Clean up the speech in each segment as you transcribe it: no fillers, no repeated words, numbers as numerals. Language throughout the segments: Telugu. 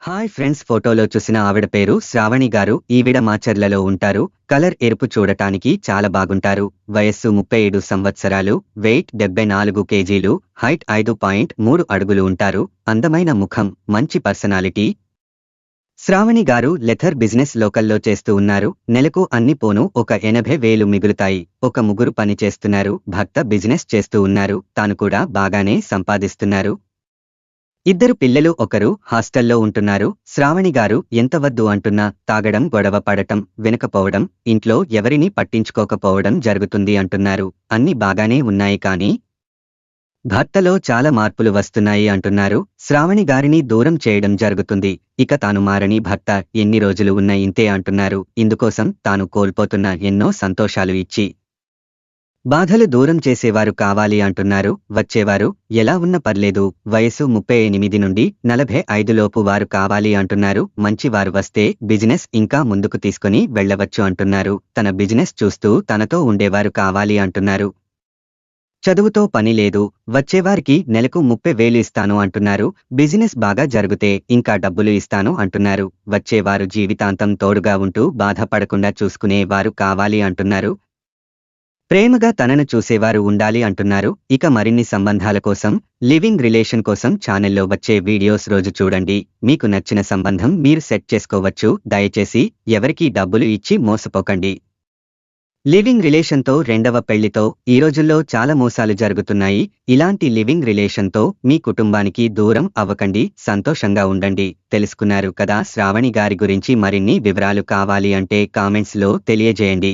హాయ్ ఫ్రెండ్స్, ఫోటోలో చూసిన ఆవిడ పేరు శ్రావణి గారు. ఈవిడ మాచర్లలో ఉంటారు. కలర్ ఎరుపు, చూడటానికి చాలా బాగుంటారు. వయస్సు 37 సంవత్సరాలు. వెయిట్ 74 కేజీలు. హైట్ 5.3 అడుగులు ఉంటారు. అందమైన ముఖం, మంచి పర్సనాలిటీ. శ్రావణి గారు లెథర్ బిజినెస్ లోకల్లో చేస్తూ ఉన్నారు. నెలకు అన్ని పోను ఒక 80,000 మిగులుతాయి. ఒక ముగ్గురు పని చేస్తున్నారు. భర్త బిజినెస్ చేస్తూ ఉన్నారు. తాను కూడా బాగానే సంపాదిస్తున్నారు. ఇద్దరు పిల్లలు, ఒకరు హాస్టల్లో ఉంటున్నారు. శ్రావణి గారు ఎంత వద్దు అంటున్నా తాగడం, గొడవ పడటం, వినకపోవడం, ఇంట్లో ఎవరిని పట్టించుకోకపోవడం జరుగుతుంది అంటున్నారు. అన్ని బాగానే ఉన్నాయి, కానీ భర్తలో చాలా మార్పులు వస్తున్నాయి అంటున్నారు. శ్రావణి గారిని దూరం చేయడం జరుగుతుంది. ఇక తాను మారని భర్త ఎన్ని రోజులు ఉన్న ఇంతే అంటున్నారు. ఇందుకోసం తాను కోల్పోతున్న ఎన్నో సంతోషాలు ఇచ్చి బాధలు దూరం చేసేవారు కావాలి అంటున్నారు. వచ్చేవారు ఎలా ఉన్న పర్లేదు. వయసు 38 నుండి 45 లోపు వారు కావాలి అంటున్నారు. మంచి వారు వస్తే బిజినెస్ ఇంకా ముందుకు తీసుకుని వెళ్లవచ్చు అంటున్నారు. తన బిజినెస్ చూస్తూ తనతో ఉండేవారు కావాలి అంటున్నారు. చదువుతో పని లేదు. వచ్చేవారికి నెలకు 30,000 ఇస్తాను అంటున్నారు. బిజినెస్ బాగా జరిగితే ఇంకా డబ్బులు ఇస్తాను అంటున్నారు. వచ్చేవారు జీవితాంతం తోడుగా ఉంటూ బాధపడకుండా చూసుకునే వారు కావాలి అంటున్నారు. ప్రేమగా తనను చూసేవారు ఉండాలి అంటున్నారు. ఇక మరిన్ని సంబంధాల కోసం, లివింగ్ రిలేషన్ కోసం ఛానల్లో వచ్చే వీడియోస్ రోజు చూడండి. మీకు నచ్చిన సంబంధం మీరు సెట్ చేసుకోవచ్చు. దయచేసి ఎవరికీ డబ్బులు ఇచ్చి మోసపోకండి. లివింగ్ రిలేషన్తో, రెండవ పెళ్లితో ఈ రోజుల్లో చాలా మోసాలు జరుగుతున్నాయి. ఇలాంటి లివింగ్ రిలేషన్తో మీ కుటుంబానికి దూరం అవ్వకండి. సంతోషంగా ఉండండి. తెలుసుకున్నారు కదా శ్రావణి గారి గురించి. మరిన్ని వివరాలు కావాలి అంటే కామెంట్స్లో తెలియజేయండి,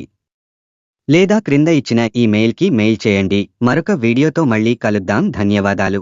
లేదా క్రింద ఇచ్చిన ఈమెయిల్కి మెయిల్ చేయండి. మరొక వీడియోతో మళ్ళీ కలుద్దాం. ధన్యవాదాలు.